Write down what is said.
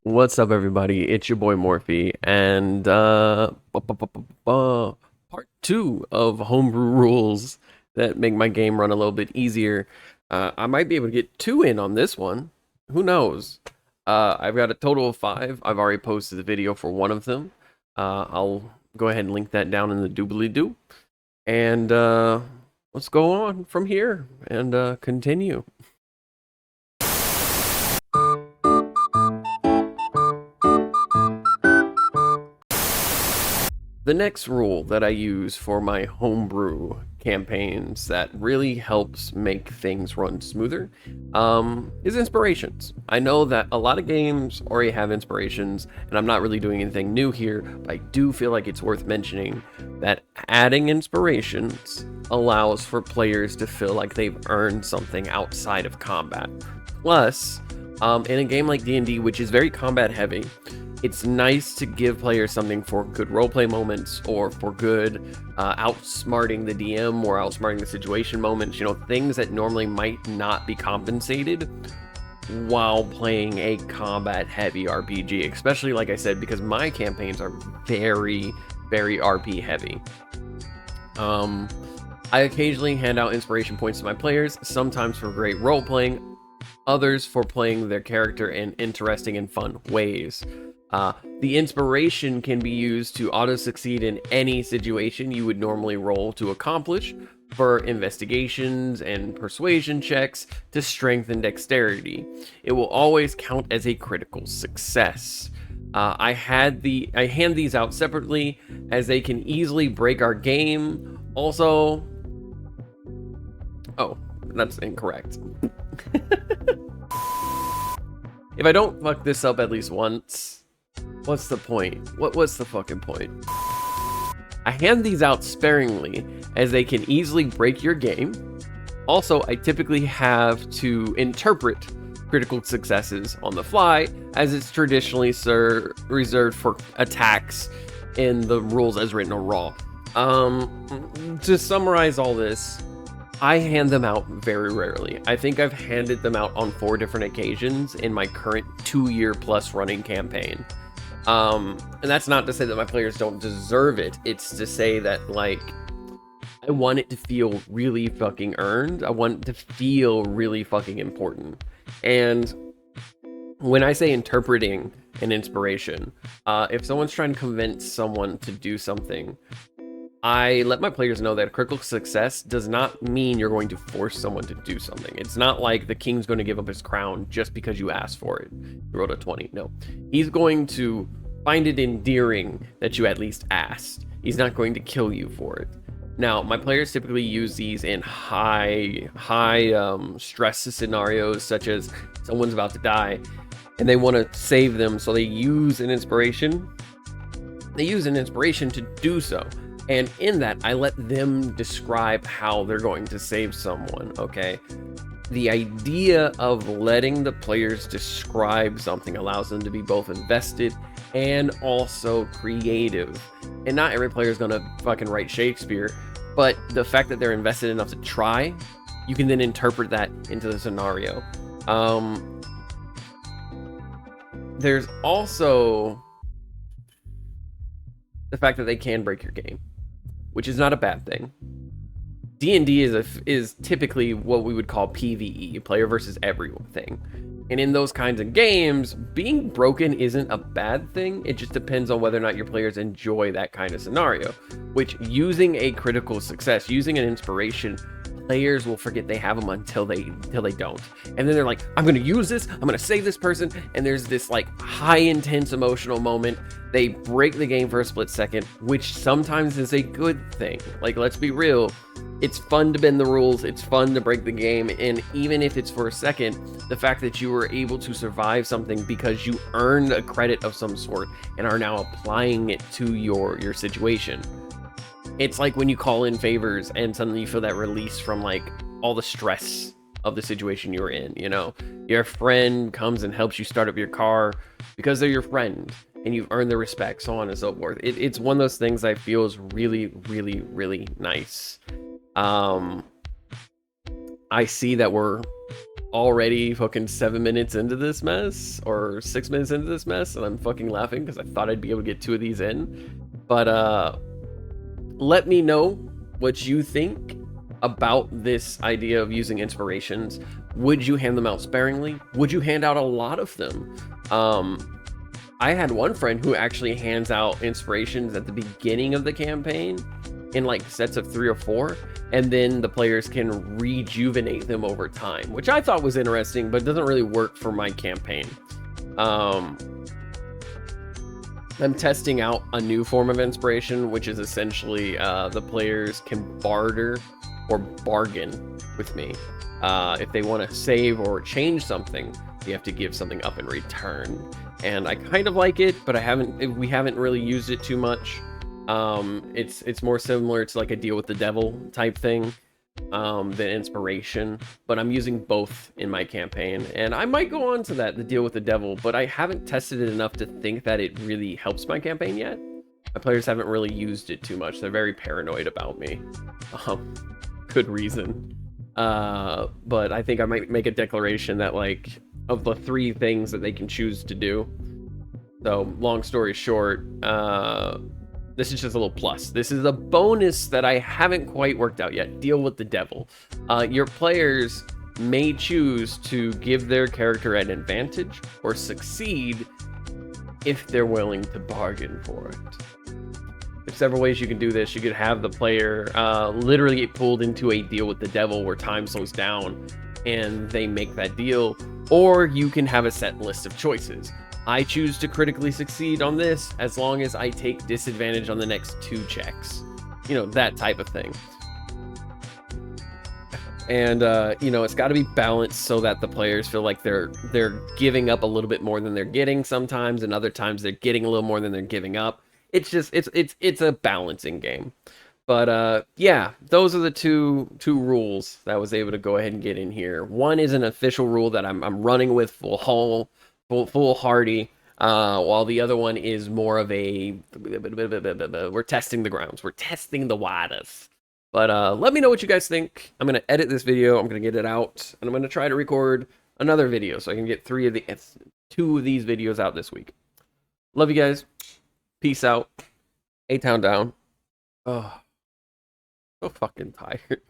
What's up, everybody? It's your boy Morphe, and part two of homebrew rules that make my game run a little bit easier. I might be able to get two in on this one. Who knows? I've got a total of five. I've already posted the video for one of them. I'll go ahead and link that down in the doobly-doo. And let's go on from here and continue. The next rule that I use for my homebrew campaigns that really helps make things run smoother is inspirations. I know that a lot of games already have inspirations, and I'm not really doing anything new here, but I do feel like it's worth mentioning that adding inspirations allows for players to feel like they've earned something outside of combat. Plus, in a game like D&D, which is very combat heavy, it's nice to give players something for good roleplay moments or for good outsmarting the DM or outsmarting the situation moments, you know, things that normally might not be compensated while playing a combat heavy RPG, especially like I said, because my campaigns are very, very RP heavy. I occasionally hand out inspiration points to my players, sometimes for great role playing, others for playing their character in interesting and fun ways. The inspiration can be used to auto-succeed in any situation you would normally roll to accomplish, for investigations and persuasion checks to strengthen dexterity. It will always count as a critical success. I hand these out separately as they can easily break our game. Also, oh, that's incorrect. If I don't fuck this up at least once, what's the point? What's the fucking point? I hand these out sparingly as they can easily break your game. Also, I typically have to interpret critical successes on the fly, as it's traditionally reserved for attacks in the rules as written or raw. To summarize all this, I hand them out very rarely. I think I've handed them out on 4 different occasions in my current 2-year plus running campaign. And that's not to say that my players don't deserve it. It's to say that, like, I want it to feel really fucking earned. I want it to feel really fucking important. And when I say interpreting an inspiration, if someone's trying to convince someone to do something, I let my players know that critical success does not mean you're going to force someone to do something. It's not like the king's going to give up his crown just because you asked for it. You rolled a 20. No. He's going to find it endearing that you at least asked. He's not going to kill you for it. Now, my players typically use these in high stress scenarios, such as someone's about to die and they want to save them, so they use an inspiration. They use an inspiration to do so. And in that, I let them describe how they're going to save someone, okay? The idea of letting the players describe something allows them to be both invested and also creative. And not every player is going to fucking write Shakespeare, but the fact that they're invested enough to try, you can then interpret that into the scenario. There's also the fact that they can break your game, which is not a bad thing. D&D is typically what we would call PvE, player versus everything. And in those kinds of games, being broken isn't a bad thing. It just depends on whether or not your players enjoy that kind of scenario, which using a critical success, using an inspiration, players will forget they have them until they don't. And then they're like, I'm going to use this, I'm going to save this person. And there's this like high intense emotional moment. They break the game for a split second, which sometimes is a good thing. Like, let's be real. It's fun to bend the rules. It's fun to break the game. And even if it's for a second, the fact that you were able to survive something because you earned a credit of some sort and are now applying it to your situation. It's like when you call in favors and suddenly you feel that release from like all the stress of the situation you're in, you know? Your friend comes and helps you start up your car because they're your friend and you've earned their respect, so on and so forth. It's one of those things I feel is really, really, really nice. I see that we're already fucking 7 minutes into this mess, or 6 minutes into this mess, and I'm fucking laughing because I thought I'd be able to get 2 of these in. But let me know what you think about this idea of using inspirations. Would you hand them out sparingly? Would you hand out a lot of them? I had one friend who actually hands out inspirations at the beginning of the campaign in like sets of 3 or 4, and then the players can rejuvenate them over time, which I thought was interesting, but doesn't really work for my campaign. I'm testing out a new form of inspiration, which is essentially the players can barter or bargain with me. If they want to save or change something, you have to give something up in return. And I kind of like it, but we haven't really used it too much. It's more similar to like a deal with the devil type thing than inspiration, but I'm using both in my campaign, and I might go on to the deal with the devil, but I haven't tested it enough to think that it really helps my campaign yet. My players haven't really used it too much. They're very paranoid about me. Good reason. But I think I might make a declaration that, like, of the 3 things that they can choose to do. So, long story short, this is just a little plus. This is a bonus that I haven't quite worked out yet. Deal with the devil. Your players may choose to give their character an advantage or succeed if they're willing to bargain for it. There's several ways you can do this. You could have the player literally get pulled into a deal with the devil where time slows down and they make that deal, or you can have a set list of choices. I choose to critically succeed on this as long as I take disadvantage on the next 2 checks. You know, that type of thing. And, you know, it's got to be balanced so that the players feel like they're giving up a little bit more than they're getting sometimes, and other times they're getting a little more than they're giving up. It's just, it's a balancing game. But, yeah, those are the two rules that I was able to go ahead and get in here. One is an official rule that I'm running with foolhardy, while the other one is more of a we're testing the grounds, we're testing the waters. But let me know what you guys think. I'm gonna edit this video, I'm gonna get it out, and I'm gonna try to record another video so I can get 2 of these videos out this week. Love you guys. Peace out. A-Town down. Oh, so fucking tired.